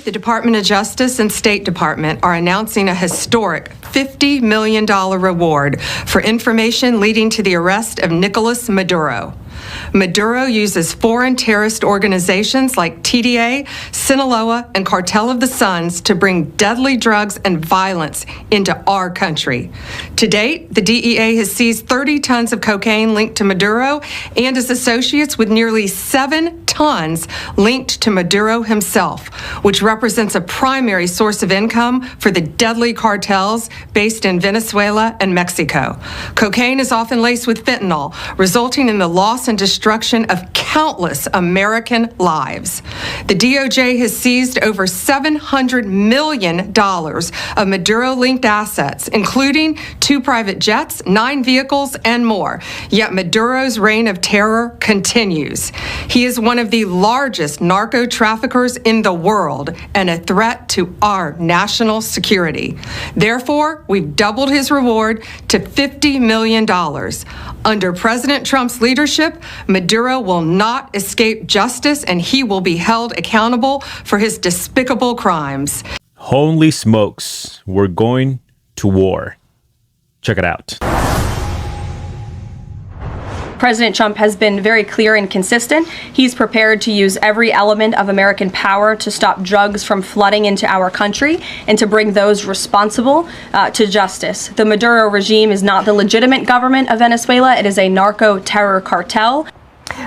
The Department of Justice and State Department are announcing a historic $50 million reward for information leading to the arrest of Nicolás Maduro. Maduro uses foreign terrorist organizations like TDA, Sinaloa, and Cartel of the Suns to bring deadly drugs and violence into our country. To date, the DEA has seized 30 tons of cocaine linked to Maduro and his associates, with nearly 7 tons linked to Maduro himself, which represents a primary source of income for the deadly cartels based in Venezuela and Mexico. Cocaine is often laced with fentanyl, resulting in the loss and destruction of countless American lives. The DOJ has seized over $700 million of Maduro-linked assets, including 2 private jets, 9 vehicles, and more. Yet Maduro's reign of terror continues. He is one of the largest narco-traffickers in the world and a threat to our national security. Therefore, we've doubled his reward to $50 million. Under President Trump's leadership, Maduro will not escape justice, and he will be held accountable for his despicable crimes. Holy smokes, we're going to war. Check it out. President Trump has been very clear and consistent. He's prepared to use every element of American power to stop drugs from flooding into our country and to bring those responsible to justice. The Maduro regime is not the legitimate government of Venezuela. It is a narco-terror cartel.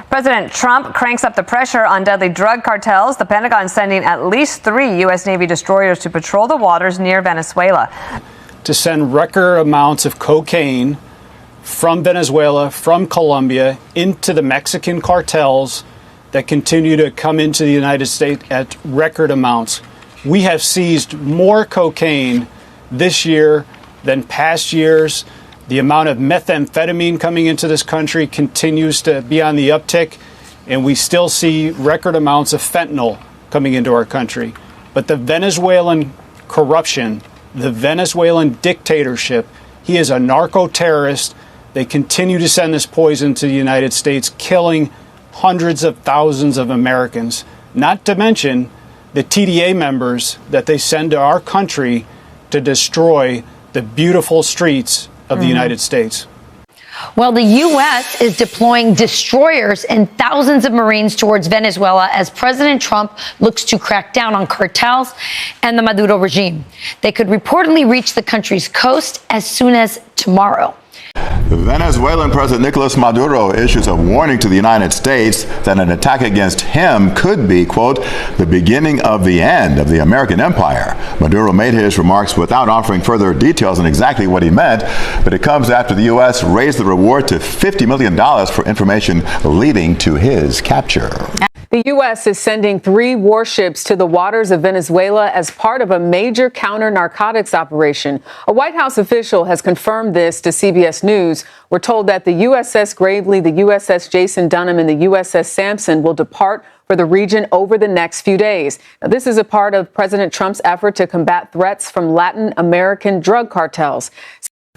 President Trump cranks up the pressure on deadly drug cartels. The Pentagon sending at least 3 U.S. Navy destroyers to patrol the waters near Venezuela. To send record amounts of cocaine from Venezuela, from Colombia, into the Mexican cartels that continue to come into the United States at record amounts. We have seized more cocaine this year than past years. The amount of methamphetamine coming into this country continues to be on the uptick, and we still see record amounts of fentanyl coming into our country. But the Venezuelan corruption, the Venezuelan dictatorship, he is a narco-terrorist. They continue to send this poison to the United States, killing hundreds of thousands of Americans, not to mention the TDA members that they send to our country to destroy the beautiful streets of the United States. Well, the U.S. is deploying destroyers and thousands of Marines towards Venezuela as President Trump looks to crack down on cartels and the Maduro regime. They could reportedly reach the country's coast as soon as tomorrow. Venezuelan President Nicolás Maduro issues a warning to the United States that an attack against him could be, quote, the beginning of the end of the American empire. Maduro made his remarks without offering further details on exactly what he meant, but it comes after the U.S. raised the reward to $50 million for information leading to his capture. The U.S. is sending 3 warships to the waters of Venezuela as part of a major counter-narcotics operation. A White House official has confirmed this to CBS News. We're told that the USS Gravely, the USS Jason Dunham, and the USS Sampson will depart for the region over the next few days. Now, this is a part of President Trump's effort to combat threats from Latin American drug cartels.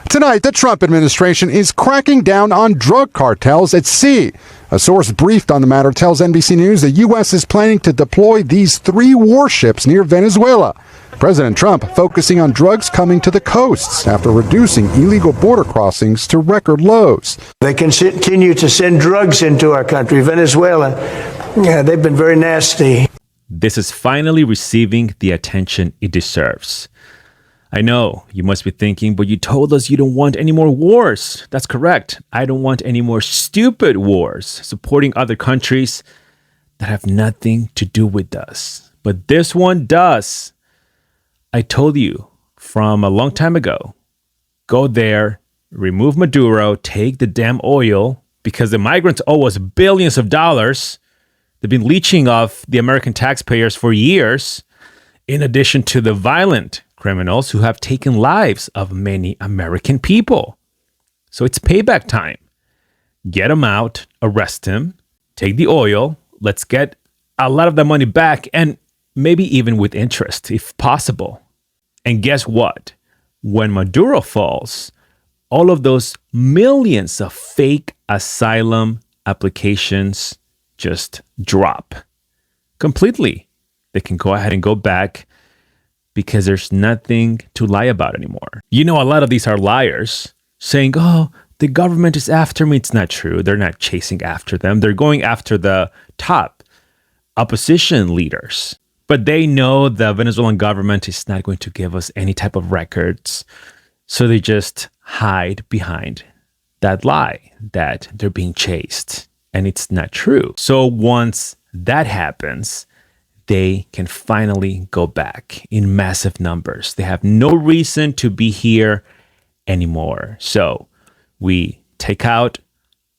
Tonight, the Trump administration is cracking down on drug cartels at sea. A source briefed on the matter tells NBC News the U.S. is planning to deploy these 3 warships near Venezuela. President Trump focusing on drugs coming to the coasts after reducing illegal border crossings to record lows. They continue to send drugs into our country, Venezuela. Yeah, they've been very nasty. This is finally receiving the attention it deserves. I know you must be thinking, but you told us you don't want any more wars. That's correct. I don't want any more stupid wars supporting other countries that have nothing to do with us. But this one does. I told you from a long time ago, go there, remove Maduro, take the damn oil, because the migrants owe us billions of dollars. They've been leeching off the American taxpayers for years, in addition to the violent criminals who have taken lives of many American people. So it's payback time. Get him out, arrest him, take the oil, let's get a lot of the money back, and maybe even with interest, if possible. And guess what? When Maduro falls, all of those millions of fake asylum applications just drop completely. They can go ahead and go back because there's nothing to lie about anymore. You know, a lot of these are liars saying, oh, the government is after me. It's not true. They're not chasing after them. They're going after the top opposition leaders. But they know the Venezuelan government is not going to give us any type of records. So they just hide behind that lie that they're being chased. And it's not true. So once that happens, they can finally go back in massive numbers. They have no reason to be here anymore. So we take out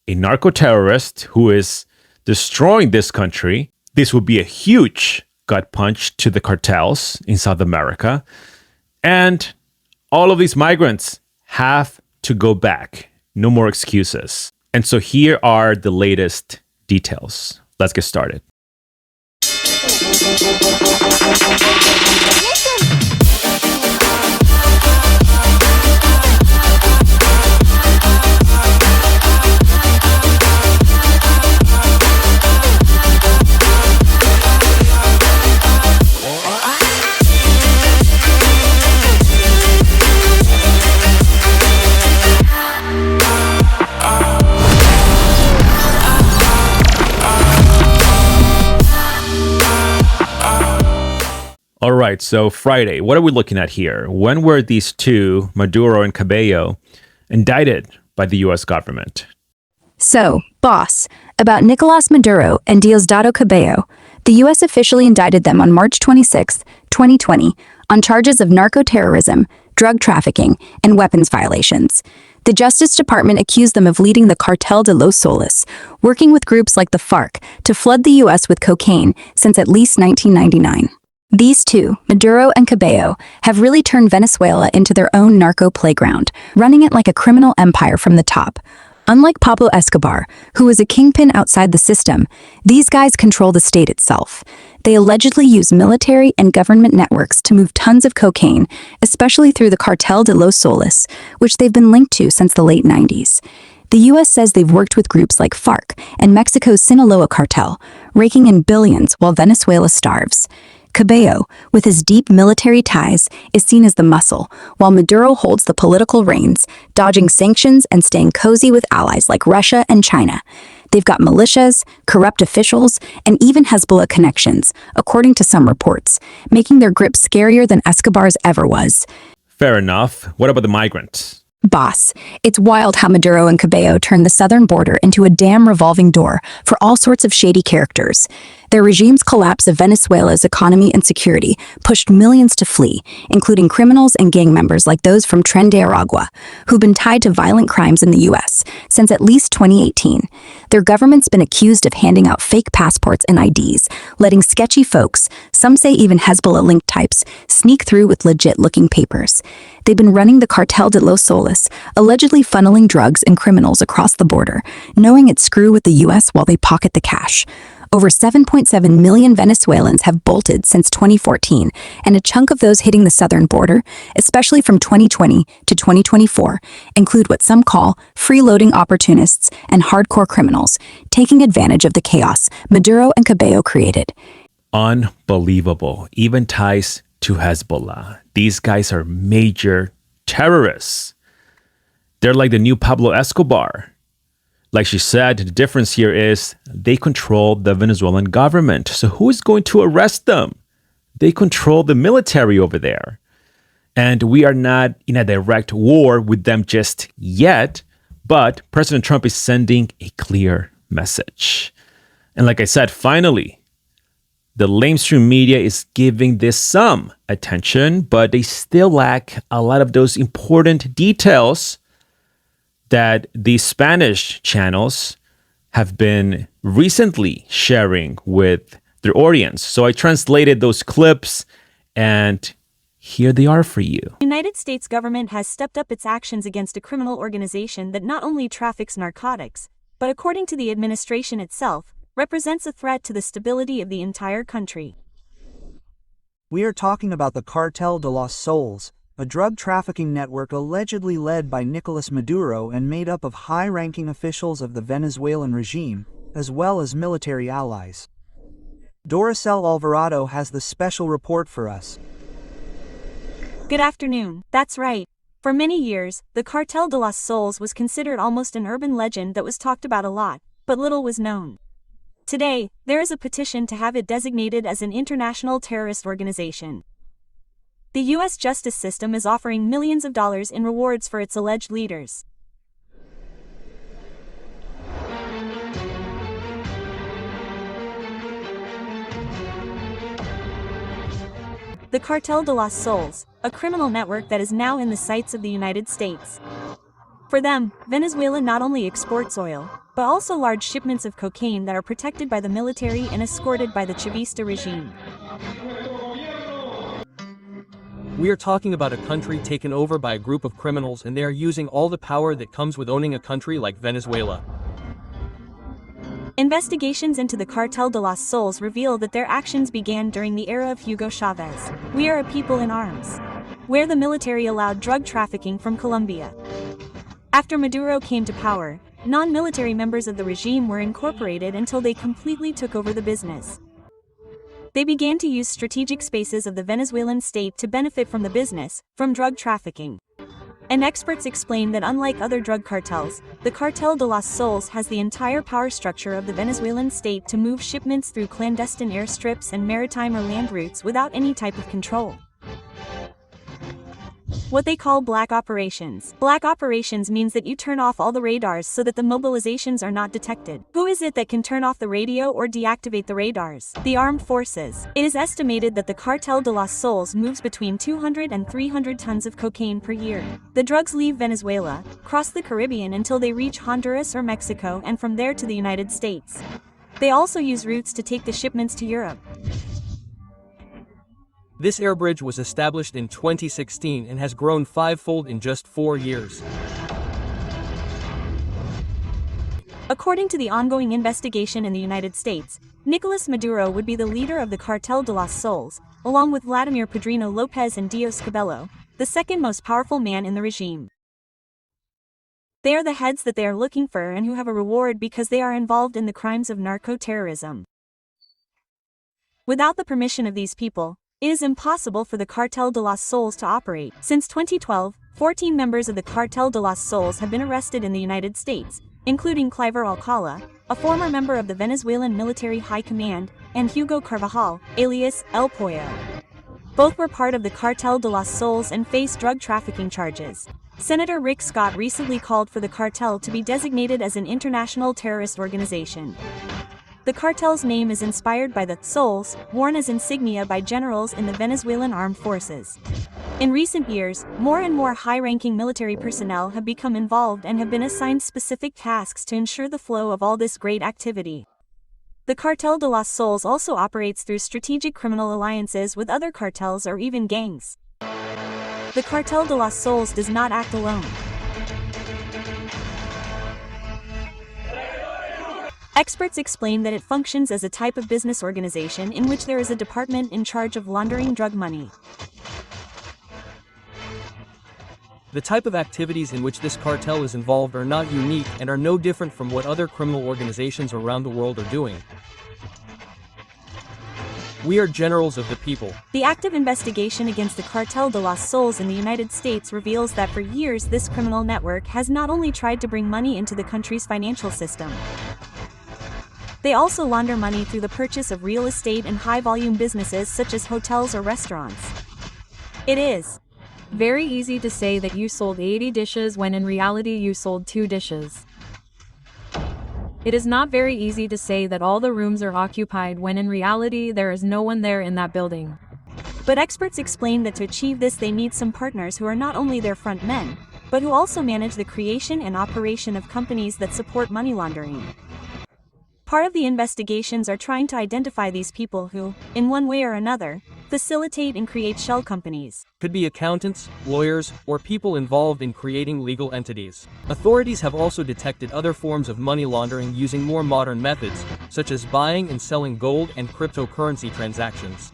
a narco-terrorist who is destroying this country. This would be a huge gut punch to the cartels in South America. And all of these migrants have to go back. No more excuses. And so here are the latest details. Let's get started. All right, so Friday, what are we looking at here? When were these two, Maduro and Cabello, indicted by the U.S. government? So, boss, about Nicolás Maduro and Diosdado Cabello, the U.S. officially indicted them on March 26, 2020, on charges of narco-terrorism, drug trafficking, and weapons violations. The Justice Department accused them of leading the Cartel de los Soles, working with groups like the FARC to flood the U.S. with cocaine since at least 1999. These two, Maduro and Cabello, have really turned Venezuela into their own narco playground, running it like a criminal empire from the top. Unlike Pablo Escobar, who was a kingpin outside the system, these guys control the state itself. They allegedly use military and government networks to move tons of cocaine, especially through the Cartel de los Soles, which they've been linked to since the late 90s. The U.S. says they've worked with groups like FARC and Mexico's Sinaloa cartel, raking in billions while Venezuela starves. Cabello, with his deep military ties, is seen as the muscle, while Maduro holds the political reins, dodging sanctions and staying cozy with allies like Russia and China. They've got militias, corrupt officials, and even Hezbollah connections, according to some reports, making their grip scarier than Escobar's ever was. Fair enough. What about the migrants? Boss, it's wild how Maduro and Cabello turned the southern border into a damn revolving door for all sorts of shady characters. Their regime's collapse of Venezuela's economy and security pushed millions to flee, including criminals and gang members like those from Tren de Aragua, who've been tied to violent crimes in the U.S. since at least 2018. Their government's been accused of handing out fake passports and IDs, letting sketchy folks, some say even Hezbollah-linked types, sneak through with legit-looking papers. They've been running the Cartel de los Soles, allegedly funneling drugs and criminals across the border, knowing it's screw with the U.S. while they pocket the cash. Over 7.7 million Venezuelans have bolted since 2014, and a chunk of those hitting the southern border, especially from 2020 to 2024, include what some call freeloading opportunists and hardcore criminals, taking advantage of the chaos Maduro and Cabello created. Unbelievable. Even ties to Hezbollah. These guys are major terrorists. They're like the new Pablo Escobar. Like she said, the difference here is they control the Venezuelan government. So who is going to arrest them? They control the military over there. And we are not in a direct war with them just yet, but President Trump is sending a clear message. And like I said, finally, the mainstream media is giving this some attention, but they still lack a lot of those important details that the Spanish channels have been recently sharing with their audience. So I translated those clips and here they are for you. The United States government has stepped up its actions against a criminal organization that not only traffics narcotics, but according to the administration itself, represents a threat to the stability of the entire country. We are talking about the Cartel de los Soles, a drug trafficking network allegedly led by Nicolás Maduro and made up of high-ranking officials of the Venezuelan regime, as well as military allies. Doricel Alvarado has the special report for us. Good afternoon. That's right. For many years, the Cartel de los Soles was considered almost an urban legend that was talked about a lot, but little was known. Today, there is a petition to have it designated as an international terrorist organization. The U.S. justice system is offering millions of dollars in rewards for its alleged leaders. The Cartel de los Soles, a criminal network that is now in the sights of the United States. For them, Venezuela not only exports oil, but also large shipments of cocaine that are protected by the military and escorted by the Chavista regime. We are talking about a country taken over by a group of criminals, and they are using all the power that comes with owning a country like Venezuela. Investigations into the Cartel de los Soles reveal that their actions began during the era of Hugo Chavez. We are a people in arms, where the military allowed drug trafficking from Colombia. After Maduro came to power, non-military members of the regime were incorporated until they completely took over the business. They began to use strategic spaces of the Venezuelan state to benefit from the business, from drug trafficking. And experts explain that unlike other drug cartels, the Cartel de los Soles has the entire power structure of the Venezuelan state to move shipments through clandestine airstrips and maritime or land routes without any type of control. What they call black operations. Black operations means that you turn off all the radars so that the mobilizations are not detected. Who is it that can turn off the radio or deactivate the radars? The armed forces. It is estimated that the Cartel de los Soles moves between 200 and 300 tons of cocaine per year. The drugs leave Venezuela, cross the Caribbean until they reach Honduras or Mexico, and from there to the United States. They also use routes to take the shipments to Europe. This air bridge was established in 2016 and has grown fivefold in just 4 years. According to the ongoing investigation in the United States, Nicolás Maduro would be the leader of the Cartel de los Soles, along with Vladimir Padrino Lopez and Cabello, the second most powerful man in the regime. They are the heads that they are looking for and who have a reward because they are involved in the crimes of narco-terrorism. Without the permission of these people, it is impossible for the Cartel de los Soles to operate. Since 2012, 14 members of the Cartel de los Soles have been arrested in the United States, including Cliver Alcala, a former member of the Venezuelan Military High Command, and Hugo Carvajal, alias El Pollo. Both were part of the Cartel de los Soles and face drug trafficking charges. Senator Rick Scott recently called for the cartel to be designated as an international terrorist organization. The cartel's name is inspired by the soles worn as insignia by generals in the Venezuelan armed forces. In recent years, more and more high-ranking military personnel have become involved and have been assigned specific tasks to ensure the flow of all this great activity. The Cartel de los Soles also operates through strategic criminal alliances with other cartels or even gangs. The Cartel de los Soles does not act alone. Experts explain that it functions as a type of business organization in which there is a department in charge of laundering drug money. The type of activities in which this cartel is involved are not unique and are no different from what other criminal organizations around the world are doing. We are generals of the people. The active investigation against the Cartel de los Soles in the United States reveals that for years this criminal network has not only tried to bring money into the country's financial system, they also launder money through the purchase of real estate and high-volume businesses such as hotels or restaurants. It is very easy to say that you sold 80 dishes when in reality you sold 2 dishes. It is not very easy to say that all the rooms are occupied when in reality there is no one there in that building. But experts explain that to achieve this they need some partners who are not only their front men, but who also manage the creation and operation of companies that support money laundering. Part of the investigations are trying to identify these people who, in one way or another, facilitate and create shell companies. Could be accountants, lawyers, or people involved in creating legal entities. Authorities have also detected other forms of money laundering using more modern methods, such as buying and selling gold and cryptocurrency transactions.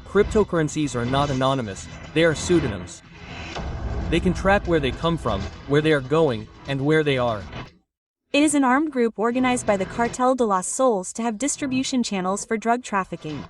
Cryptocurrencies are not anonymous, they are pseudonyms. They can track where they come from, where they are going, and where they are. It is an armed group organized by the Cartel de los Soles to have distribution channels for drug trafficking.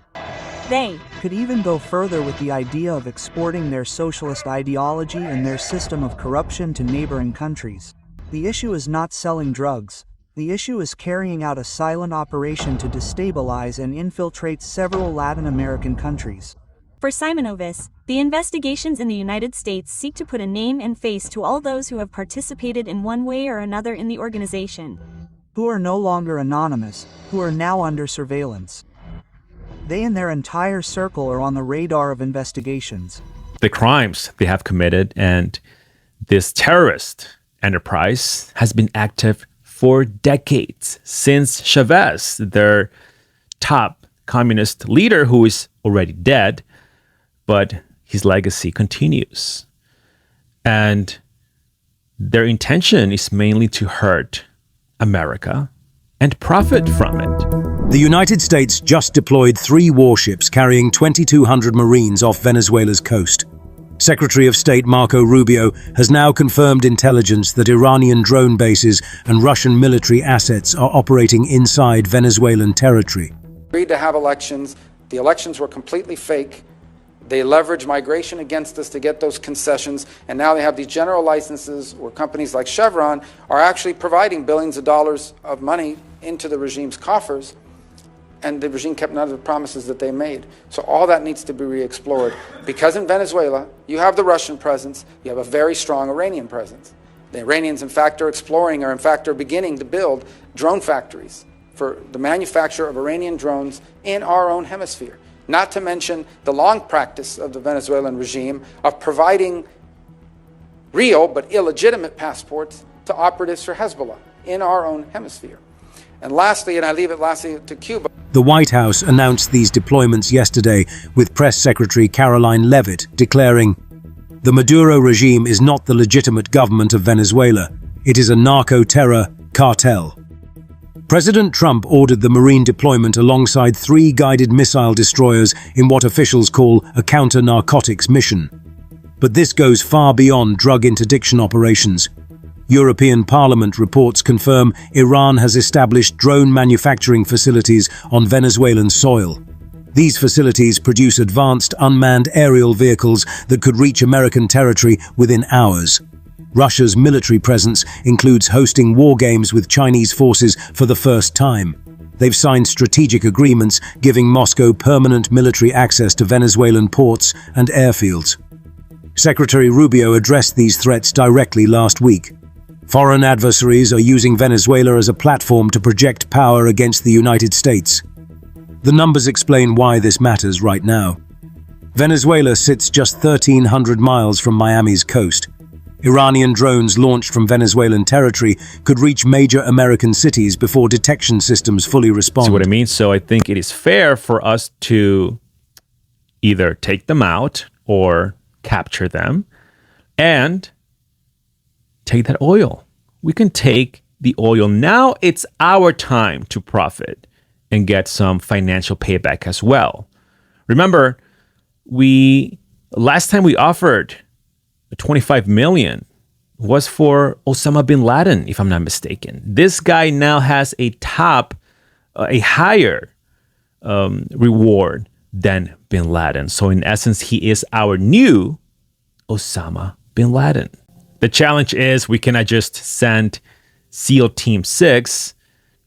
They could even go further with the idea of exporting their socialist ideology and their system of corruption to neighboring countries. The issue is not selling drugs. The issue is carrying out a silent operation to destabilize and infiltrate several Latin American countries. For Simonovis, the investigations in the United States seek to put a name and face to all those who have participated in one way or another in the organization. Who are no longer anonymous, who are now under surveillance. They and their entire circle are on the radar of investigations. The crimes they have committed and this terrorist enterprise has been active for decades, since Chavez, their top communist leader, who is already dead, but his legacy continues. And their intention is mainly to hurt America and profit from it. The United States just deployed 3 warships carrying 2,200 Marines off Venezuela's coast. Secretary of State Marco Rubio has now confirmed intelligence that Iranian drone bases and Russian military assets are operating inside Venezuelan territory. Agreed to have elections. The elections were completely fake. They leveraged migration against us to get those concessions, and now they have these general licenses where companies like Chevron are actually providing billions of dollars of money into the regime's coffers, and the regime kept none of the promises that they made. So all that needs to be re-explored, because in Venezuela, you have the Russian presence, you have a very strong Iranian presence. The Iranians, in fact, are beginning to build drone factories for the manufacture of Iranian drones in our own hemisphere. Not to mention the long practice of the Venezuelan regime of providing real but illegitimate passports to operatives for Hezbollah in our own hemisphere. And lastly, and I leave it lastly to Cuba. The White House announced these deployments yesterday, with Press Secretary Caroline Leavitt declaring, "The Maduro regime is not the legitimate government of Venezuela. It is a narco-terror cartel." President Trump ordered the Marine deployment alongside 3 guided missile destroyers in what officials call a counter-narcotics mission. But this goes far beyond drug interdiction operations. European Parliament reports confirm Iran has established drone manufacturing facilities on Venezuelan soil. These facilities produce advanced unmanned aerial vehicles that could reach American territory within hours. Russia's military presence includes hosting war games with Chinese forces for the first time. They've signed strategic agreements giving Moscow permanent military access to Venezuelan ports and airfields. Secretary Rubio addressed these threats directly last week. Foreign adversaries are using Venezuela as a platform to project power against the United States. The numbers explain why this matters right now. Venezuela sits just 1,300 miles from Miami's coast. Iranian drones launched from Venezuelan territory could reach major American cities before detection systems fully respond. See what I mean? So I think it is fair for us to either take them out or capture them and take that oil. We can take the oil. Now it's our time to profit and get some financial payback as well. Remember, last time we offered 25 million was for Osama bin Laden, if I'm not mistaken. This guy now has a higher reward than bin Laden. So in essence, he is our new Osama bin Laden. The challenge is we cannot just send SEAL Team 6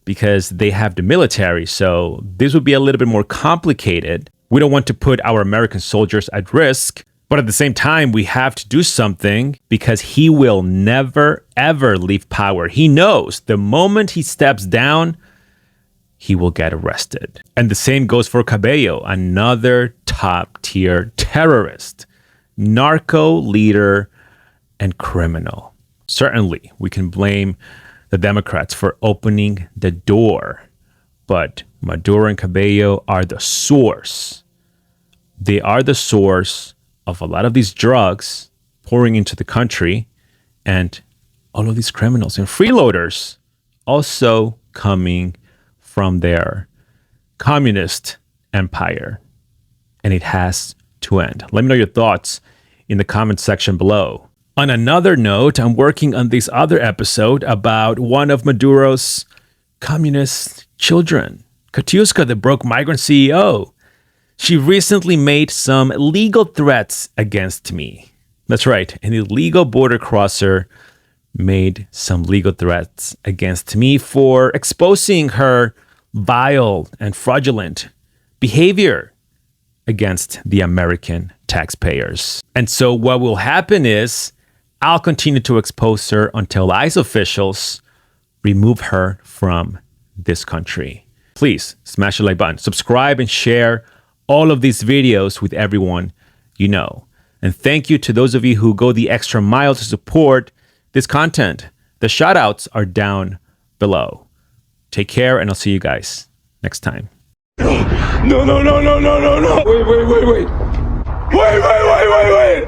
because they have the military. So this would be a little bit more complicated. We don't want to put our American soldiers at risk. But at the same time, we have to do something because he will never, ever leave power. He knows the moment he steps down, he will get arrested. And the same goes for Cabello, another top-tier terrorist, narco leader, and criminal. Certainly, we can blame the Democrats for opening the door, but Maduro and Cabello are the source. They are the source of a lot of these drugs pouring into the country and all of these criminals and freeloaders also coming from their communist empire. And it has to end. Let me know your thoughts in the comment section below. On another note, I'm working on this other episode about one of Maduro's communist children, Katiuska, the broke migrant CEO. She recently made some legal threats against me. That's right, an illegal border crosser made some legal threats against me for exposing her vile and fraudulent behavior against the American taxpayers. And so what will happen is I'll continue to expose her until ICE officials remove her from this country. Please smash the like button, subscribe, and share all of these videos with everyone you know. And thank you to those of you who go the extra mile to support this content. The shout outs are down below. Take care, and I'll see you guys next time. No. Wait.